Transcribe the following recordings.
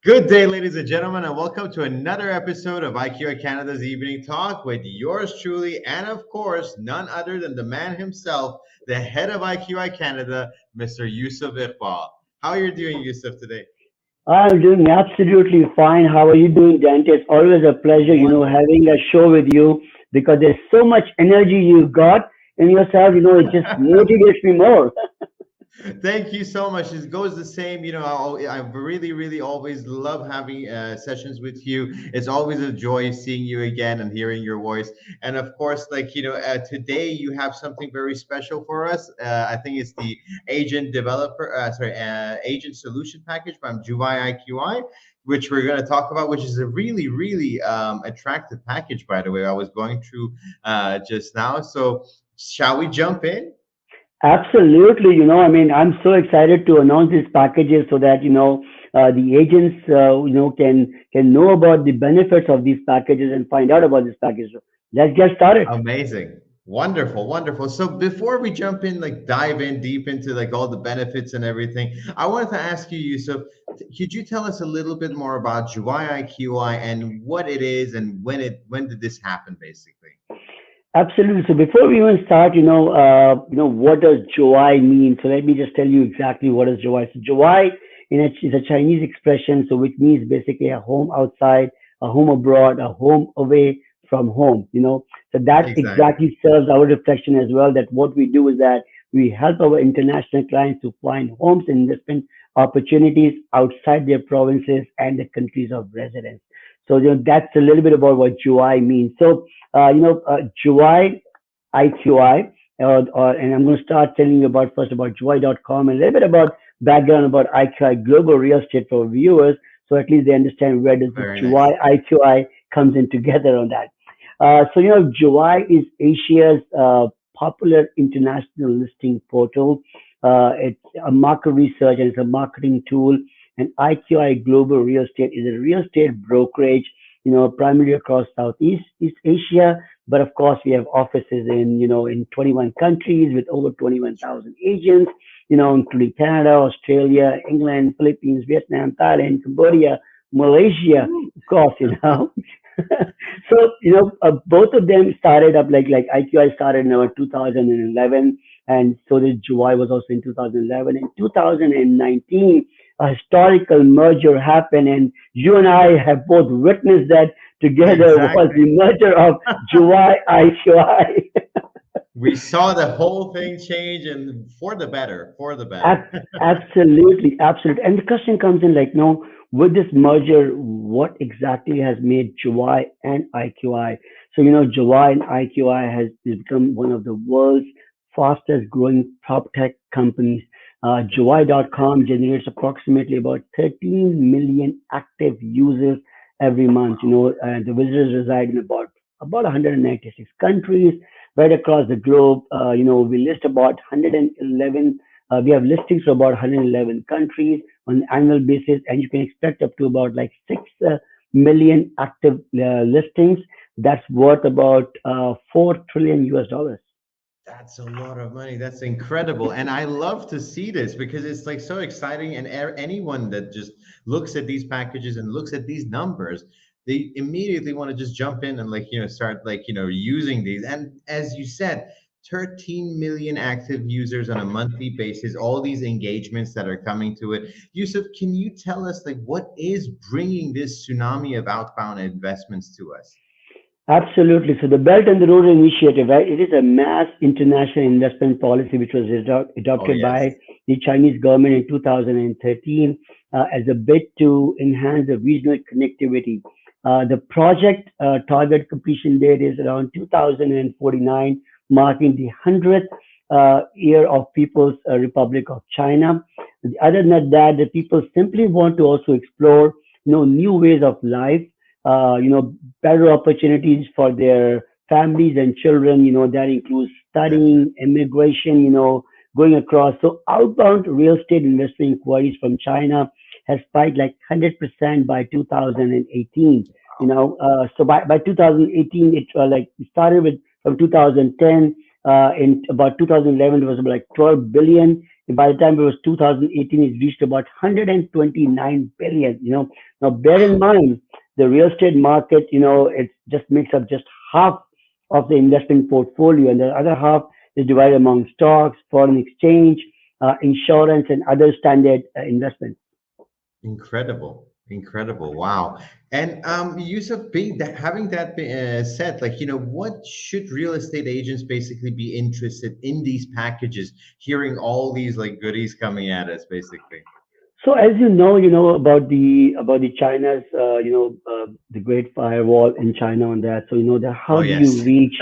Good day, ladies and gentlemen, and welcome to another episode of IQI Canada's Evening Talk with yours truly, and of course, none other than the man himself, the head of IQI Canada, Mr. Yusuf Iqbal. How are you doing, Yusuf, today? I'm doing absolutely fine. How are you doing, Dante? It's always a pleasure, Wonderful. having a show with you because there's so much energy you got in yourself. It just motivates me more. Thank you so much. It goes the same. I really, really always love having sessions with you. It's always a joy seeing you again and hearing your voice. And of course, today you have something very special for us. I think it's the Agent Solution Package from Juwai IQI, which we're going to talk about, which is a really, really attractive package, by the way. I was going through just now. So, shall we jump in? Absolutely. I'm so excited to announce these packages so that, the agents, can know about the benefits of these packages and find out about this package. So let's get started. Amazing. Wonderful, wonderful. So before we jump in, dive in deep into all the benefits and everything, I wanted to ask you, Yusuf, could you tell us a little bit more about Juwai IQI and what it is and when did this happen, basically? Absolutely. So before we even start, what does Joai mean? So let me just tell you exactly what is Joai. So Joai, is a Chinese expression, so which means basically a home outside, a home abroad, a home away from home. So that Exactly. exactly serves our reflection as well. That what we do is that we help our international clients to find homes and investment opportunities outside their provinces and the countries of residence. So that's a little bit about what Joai means. So Juwai IQI, and I'm going to start telling you about first about Juwai.com and a little bit about background about IQI Global Real Estate for viewers, so at least they understand where does this Very Juwai nice. IQI comes in together on that. Juwai is Asia's popular international listing portal. It's a market research and it's a marketing tool. And IQI Global Real Estate is a real estate brokerage, primarily across East Asia. But of course, we have offices in 21 countries with over 21,000 agents, including Canada, Australia, England, Philippines, Vietnam, Thailand, Cambodia, Malaysia, of course, So, both of them started up like IQI started in about 2011, and so did July was also in 2011. In 2019, a historical merger happened, and you and I have both witnessed that together was Exactly. the merger of July IQI. We saw the whole thing change and for the better, for the better. Absolutely, absolutely. And the question comes in like, no, with this merger, what exactly has made Juwai and IQI? So, Juwai and IQI has become one of the world's fastest growing prop tech companies. Juwai.com generates approximately about 13 million active users every month. The visitors reside in about 196 countries right across the globe. We list about 111 we have listings for about 111 countries on an annual basis, and you can expect up to about like 6 million active listings. That's worth about 4 trillion US dollars. That's a lot of money. That's incredible. And I love to see this because it's so exciting. And anyone that just looks at these packages and looks at these numbers, they immediately want to just jump in and start using these. And as you said, 13 million active users on a monthly basis, all these engagements that are coming to it. Yusuf, can you tell us what is bringing this tsunami of outbound investments to us? Absolutely. So the Belt and the Road Initiative, right? It is a mass international investment policy which was Oh, adopted yes. by the Chinese government in 2013 as a bid to enhance the regional connectivity. The project target completion date is around 2049, marking the 100th year of People's Republic of China. Other than that, the people simply want to also explore, new ways of life, better opportunities for their families and children. That includes Definitely. studying, immigration, going across. So outbound real estate investment inquiries from China has spiked like 100% by 2018. So by 2018, it started with from 2010. In about 2011, it was about like 12 billion. And by the time it was 2018, it reached about 129 billion. Now, bear in mind, the real estate market, it just makes up just half of the investment portfolio, and the other half is divided among stocks, foreign exchange, insurance, and other standard investments. Incredible, incredible. Wow. And Yusuf, being that having that said, like, what should real estate agents basically be interested in these packages, hearing all these like goodies coming at us, basically? So as you know about the China's the Great Firewall in China on that. So that how Oh, do you yes. reach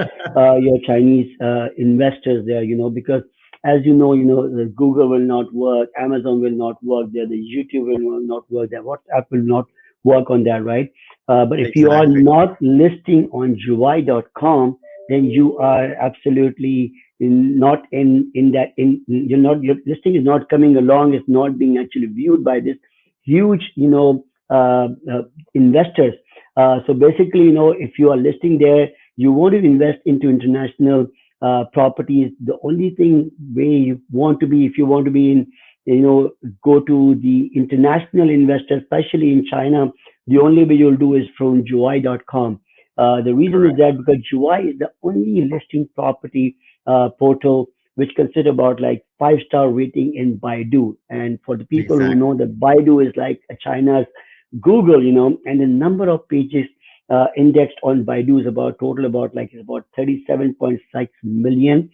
your Chinese investors there? Because as the Google will not work, Amazon will not work there, the YouTube will not work there, WhatsApp will not work on that, right? But if you are Exactly. not listing on Juwai.com, then you are absolutely not in that you're not your listing is not coming along, it's not being actually viewed by this huge investors. So basically, if you are listing there, you want to invest into international properties. The only thing where you want to be, if you want to be in, go to the international investors, especially in China, the only way you'll do is from Juwai.com. The reason is Correct. that because Juwai is the only listing property portal which consider about like five-star rating in Baidu. And for the people who know Exactly. that Baidu is like China's Google, and the number of pages indexed on Baidu is about total about like it's about 37.6 million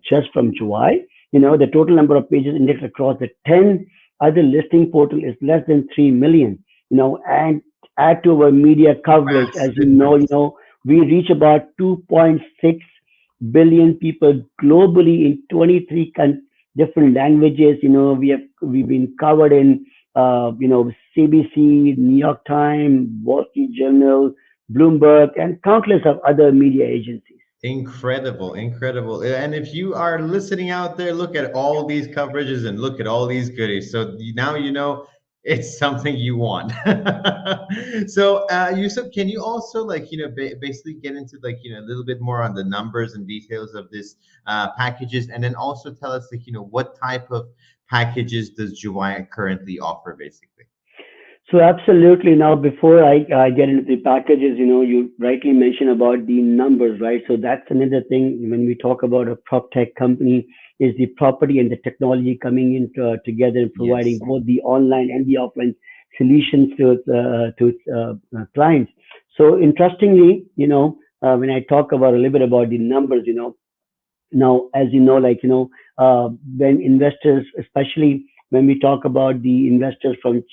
just from July. The total number of pages indexed across the 10 other listing portal is less than 3 million. And add to our media coverage, as Vast difference. we reach about 2.6 billion people globally in 23 different languages. We've been covered in CBC, New York Times, Wall Street Journal, Bloomberg, and countless of other media agencies. Incredible, incredible. And if you are listening out there, look at all these coverages and look at all these goodies. So now you know it's something you want. So, Yusuf, can you also like, basically get into like, a little bit more on the numbers and details of this packages, and then also tell us like, what type of packages does Juwai currently offer, basically? So absolutely. Now, before I get into the packages, you rightly mentioned about the numbers, right? So that's another thing when we talk about a prop tech company is the property and the technology coming in together and providing Yes. both the online and the offline solutions to its clients. So interestingly, when I talk about a little bit about the numbers, now, as you know, like, when investors, especially when we talk about the investors from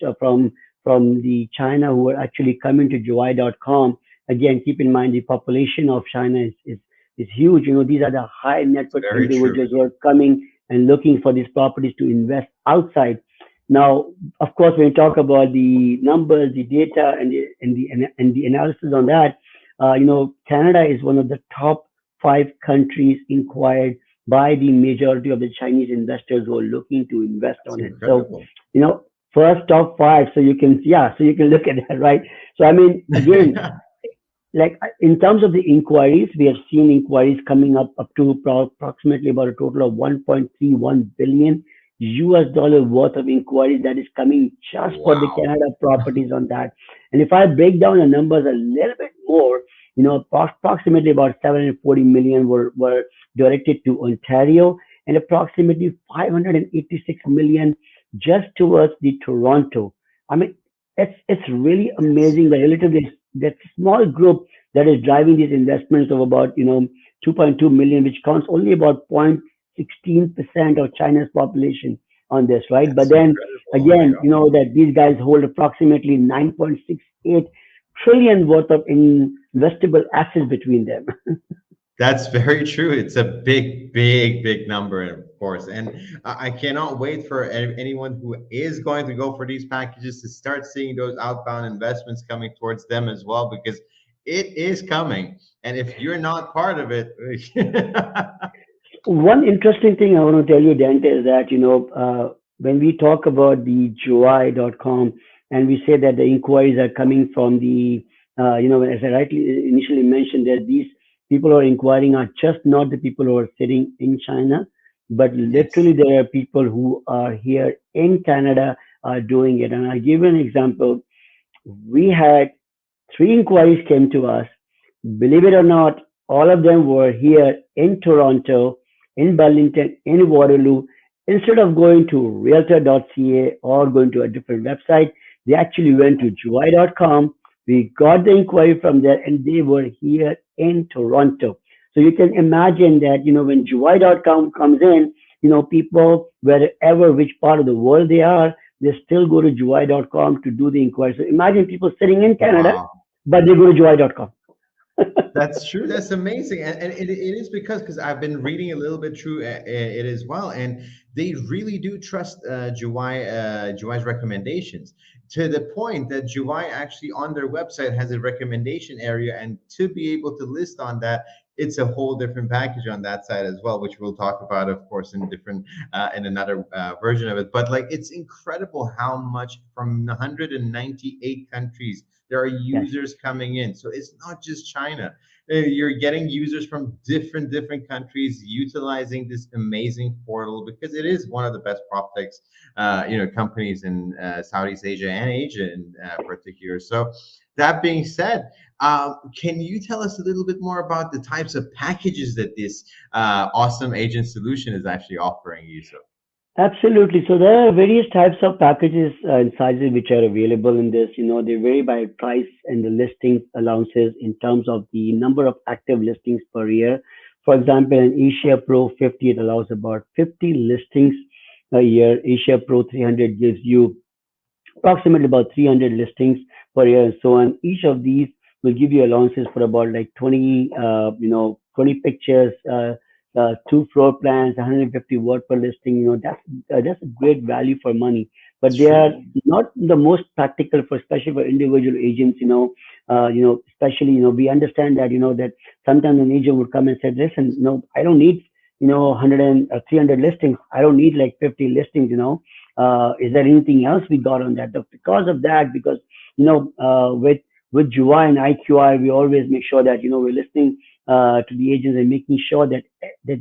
the China who are actually coming to Juwai.com, again, keep in mind the population of China is huge. These are the high net It's worth very true. individuals who are coming and looking for these properties to invest outside. Now, of course, when we talk about the numbers, the data, and the analysis on that, Canada is one of the top five countries inquired by the majority of the Chinese investors who are looking to invest It's on it. So, incredible. you know, first top five. So you can, yeah, so you can look at that, right? So I mean, again, like in terms of the inquiries, we have seen inquiries coming up to approximately about a total of 1.31 billion US dollar worth of inquiries that is coming just for the Wow. Canada properties on that. And if I break down the numbers a little bit more, approximately about 740 million were directed to Ontario and approximately 586 million just towards the Toronto. I mean, it's really Yes. amazing that relatively that small group that is driving these investments of about 2.2 million, which counts only about 0.16% of China's population on this, right? But That's then incredible. Oh my again, God. that these guys hold approximately 9.68 trillion worth of investable assets between them. That's very true. It's a big, big, big number, of course. And I cannot wait for anyone who is going to go for these packages to start seeing those outbound investments coming towards them as well, because it is coming. And if you're not part of it, One interesting thing I want to tell you, Dante, is that, when we talk about the July.com and we say that the inquiries are coming from as I rightly initially mentioned, that these people who are inquiring are just not the people who are sitting in China, but yes, literally there are people who are here in Canada are doing it. And I'll give you an example. We had three inquiries came to us. Believe it or not, all of them were here in Toronto, in Burlington, in Waterloo. Instead of going to realtor.ca or going to a different website, they actually went to juwai.com. We got the inquiry from there and they were here in Toronto. So you can imagine that, when juwai.com comes in, people, wherever, which part of the world they are, they still go to juwai.com to do the inquiry. So imagine people sitting in Canada, Wow. but they go to juwai.com. That's true. That's amazing, and it is because I've been reading a little bit through it as well, and they really do trust Juwai's recommendations to the point that Juwai actually on their website has a recommendation area, and to be able to list on that, it's a whole different package on that side as well, which we'll talk about, of course, in different in another version of it. But like, it's incredible how much from 198 countries there are Yes. users coming in. So it's not just China. You're getting users from different countries utilizing this amazing portal because it is one of the best proptechs, companies in Southeast Asia and Asia in particular. So that being said, can you tell us a little bit more about the types of packages that this awesome agent solution is actually offering you? So Absolutely. So there are various types of packages and sizes which are available in this. They vary by price and the listing allowances in terms of the number of active listings per year. For example, in Asia Pro 50, it allows about 50 listings a year. Asia Pro 300 gives you approximately about 300 listings per year and so on. Each of these will give you allowances for about like 20, 20 pictures, two floor plans, 150 word per listing. That's a great value for money. But they are true. not the most practical for, especially for individual agents. Especially, we understand that, that sometimes an agent would come and say, listen, I don't need, 100 and 300 listings. I don't need like 50 listings. Is there anything else we got on that? Because of that, because with Juwai and IQI, we always make sure that we're listening to the agents and making sure that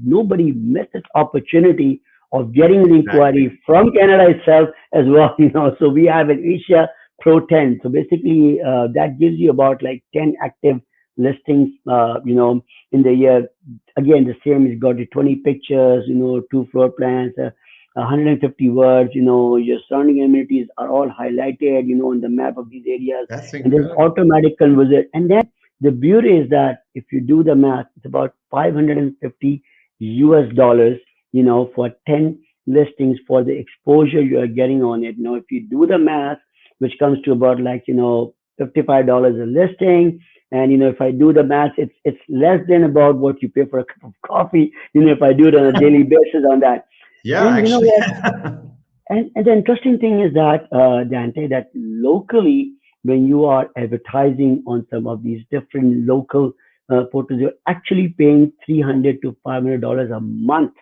nobody misses opportunity of getting an Exactly. inquiry from Canada itself as well. So we have an Asia Pro 10. So basically, that gives you about like 10 active listings, in the year. Again, the same. It's got the 20 pictures, two floor plans, 150 words. Your surrounding amenities are all highlighted, on the map of these areas, That's and there's incredible. automatic conversion. And then the beauty is that if you do the math, it's about 550 US dollars, for 10 listings for the exposure you are getting on it. Now, if you do the math, which comes to about like, $55 a listing. And if I do the math, it's less than about what you pay for a cup of coffee, if I do it on a daily basis on that. Yeah, And you know actually. what? And the interesting thing is that, Dante, that locally, when you are advertising on some of these different local portals, you're actually paying $300 to $500 a month,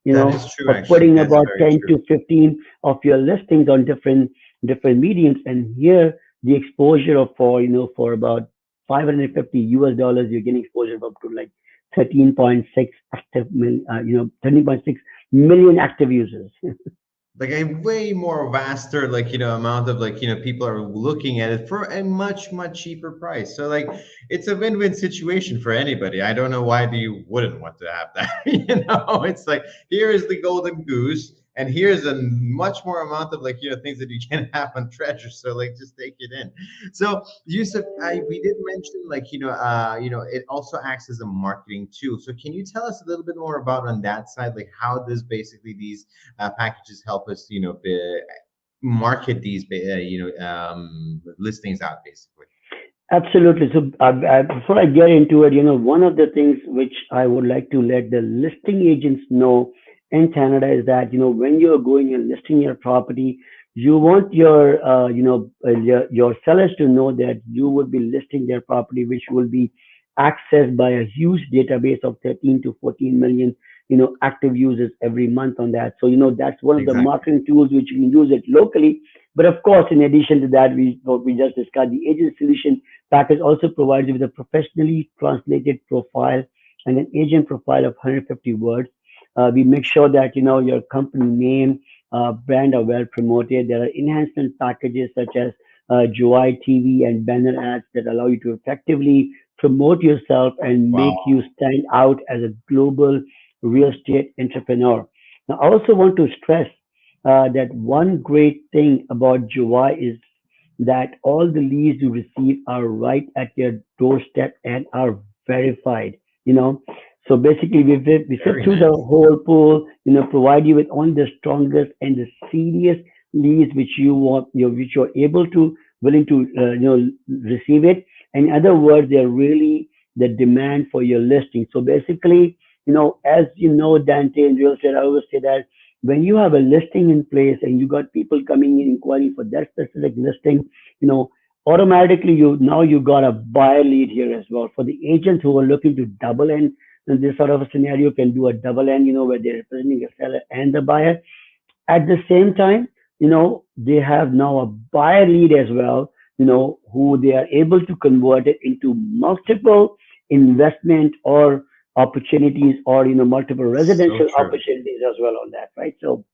That is true, for actually. putting That's about very 10 true. to 15 of your listings on different mediums. And here, the exposure of for about 550 US dollars, you're getting exposure of up to like 13.6 active, 13.6 million active users. Like a way more vaster, like, amount of, like, people are looking at it for a much cheaper price. So like, it's a win-win situation for anybody. I don't know why you wouldn't want to have that. It's like, here is the golden goose, and here's a much more amount of, like, things that you can have on treasure. So like, just take it in. So Yusuf, we did mention, like, it also acts as a marketing tool. So can you tell us a little bit more about on that side, like how does basically these packages help us, market these, listings out, basically. Absolutely. So, before I get into it, one of the things which I would like to let the listing agents know in Canada is that, when you're going and listing your property, you want your sellers to know that you would be listing their property, which will be accessed by a huge database of 13 to 14 million, active users every month on that. So, that's one of the Exactly. marketing tools which you can use it locally. But of course, in addition to that, what we just discussed, the agent solution package also provides you with a professionally translated profile and an agent profile of 150 words. We make sure that your company name, brand are well promoted. There are enhancement packages such as Juwai TV and banner ads that allow you to effectively promote yourself and make Wow. you stand out as a global real estate entrepreneur. Now, I also want to stress that one great thing about Juwai is that all the leads you receive are right at your doorstep and are verified. You know, so basically we sit Very through the nice. whole pool. You know, provide you with only the strongest and the serious leads which you want, which you're able to willing to receive it. And in other words, they're really the demand for your listing. So basically, as you know, Dante, in real estate, I always say that when you have a listing in place and you got people coming in inquiring for that specific listing, you know, automatically you got a buyer lead here as well. For the agents who are looking to double in this sort of a scenario can do a double end, where they're representing the seller and the buyer. At the same time, they have now a buyer lead as well, who they are able to convert it into multiple investment or opportunities, or multiple So residential true. opportunities as well on that, right? So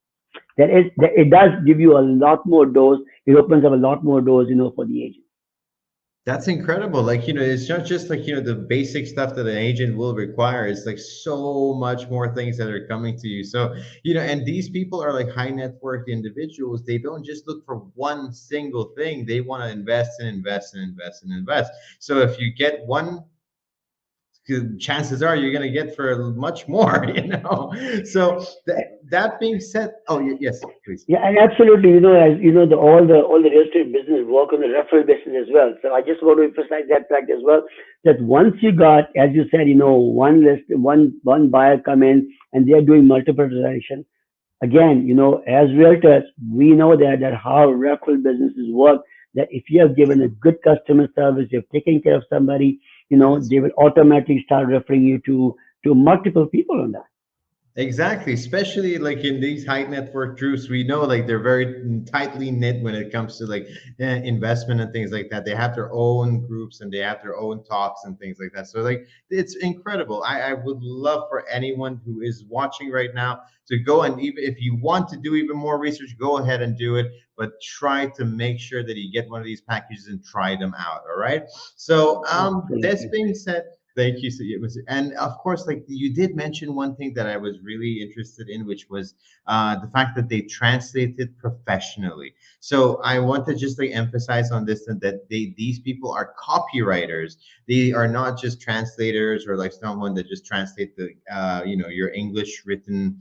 it does give you a lot more doors. It opens up a lot more doors, for the agent. That's incredible. Like, it's not just like, the basic stuff that an agent will require. It's like so much more things that are coming to you. So, and these people are like high net worth individuals. They don't just look for one single thing. They want to invest and invest and invest and invest. So if you get one, chances are you're going to get for much more, So that being said, oh, yes, please. Yeah, and absolutely. As you know, all the real estate business work on the referral basis as well. So I just want to emphasize that fact as well. That once you got, as you said, one buyer come in and they are doing multiple transactions. Again, as realtors, we know that how referral businesses work. That if you have given a good customer service, you've taken care of somebody, Yes. they will automatically start referring you to multiple people on that. Exactly, especially like in these high net worth groups, we know like they're very tightly knit when it comes to like investment and things like that. They have their own groups and they have their own talks and things like that. So like it's incredible. I would love for anyone who is watching right now to go, and even if you want to do even more research, go ahead and do it. But try to make sure that you get one of these packages and try them out. All right. So this Absolutely. being said, thank you. So, yeah, and of course, like you did mention one thing that I was really interested in, which was the fact that they translated professionally. So I want to just like emphasize on this and that these people are copywriters. They are not just translators or like someone that just translate the your English written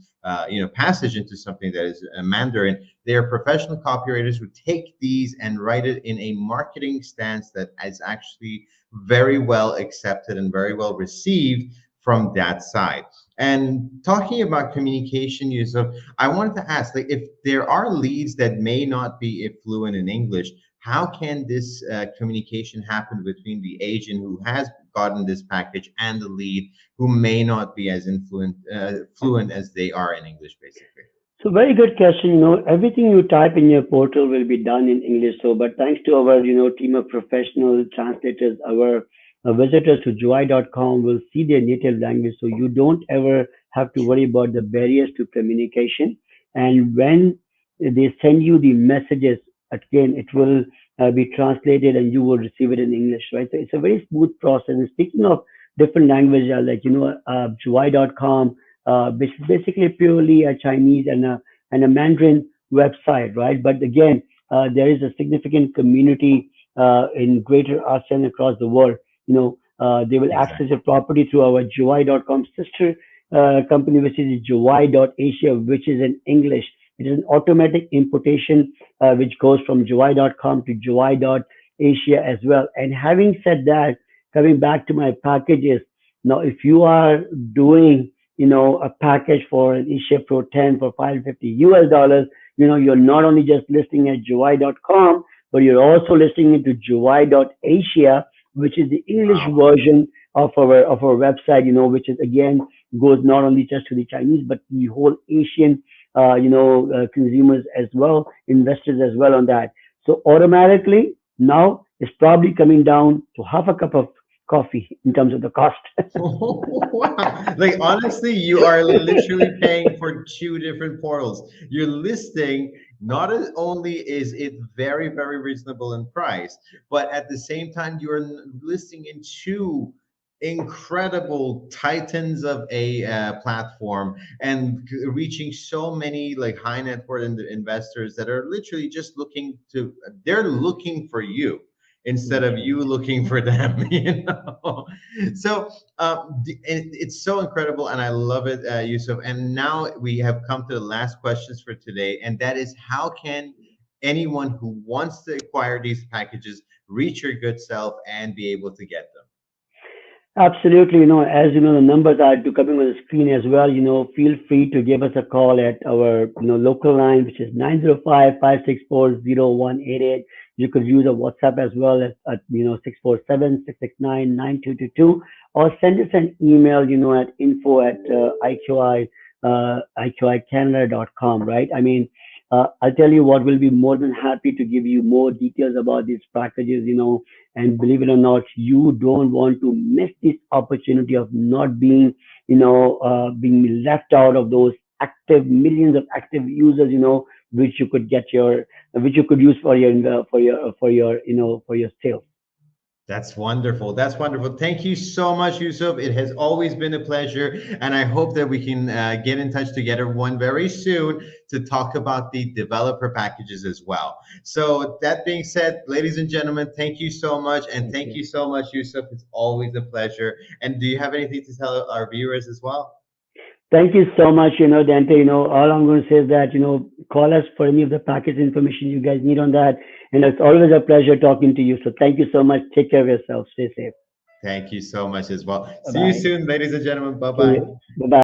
passage into something that is a Mandarin. They are professional copywriters who take these and write it in a marketing stance that is actually very well accepted and very well received from that side. And talking about communication, Yusuf, I wanted to ask, like, if there are leads that may not be fluent in English, how can this communication happen between the agent who has gotten this package and the lead who may not be as fluent as they are in English, basically? So very good question. Everything you type in your portal will be done in English. So, but thanks to our, team of professional translators, our visitors to Juwai.com will see their native language. So you don't ever have to worry about the barriers to communication. And when they send you the messages, again, it will be translated and you will receive it in English, right? So it's a very smooth process. And speaking of different languages, like, Juwai.com, which is basically purely a Chinese and a Mandarin website, right? But again, there is a significant community in Greater ASEAN across the world. They will access Exactly. your property through our Juwai.com sister company, which is Juwai.asia, which is in English. It is an automatic importation which goes from Juwai.com to Juwai.asia as well. And having said that, coming back to my packages, now if you are doing a package for an Asia Pro 10 for 550 US dollars, you're not only just listing at Juwai.com, but you're also listing it to Juwai.asia, which is the English Wow. version of our website, which is again goes not only just to the Chinese, but the whole Asian, consumers as well, investors as well on that. So automatically now it's probably coming down to half a cup of coffee in terms of the cost. Wow. Like honestly, you are literally paying for two different portals. You're listing not only is it very, very reasonable in price, but at the same time, you're listing in two incredible titans of a platform and reaching so many like high net worth investors that are literally just looking to, they're looking for you instead That's of right. you looking for them, you know. So it's so incredible and I love it, Yusuf. And now we have come to the last questions for today, and that is, how can anyone who wants to acquire these packages reach your good self and be able to get them? Absolutely. As you know, the numbers are to coming on the screen as well. Feel free to give us a call at our, local line, which is 905-564-0188. You could use a WhatsApp as well at 647-669-9222, or send us an email, at info at iqicanada.com, right? I mean, I'll tell you what, we'll be more than happy to give you more details about these packages, and believe it or not, you don't want to miss this opportunity of not being, being left out of those active millions of active users, which you could get your, which you could use for your, for your sales. That's wonderful. That's wonderful. Thank you so much, Yusuf. It has always been a pleasure. And I hope that we can get in touch together one very soon to talk about the developer packages as well. So, that being said, ladies and gentlemen, thank you so much. And Thank thank you. you so much, Yusuf. It's always a pleasure. And do you have anything to tell our viewers as well? Thank you so much, Dante. All I'm going to say is that, call us for any of the package information you guys need on that. And it's always a pleasure talking to you. So thank you so much. Take care of yourself. Stay safe. Thank you so much as well. Bye See you bye. soon, ladies and gentlemen. Bye See bye. you. Bye bye.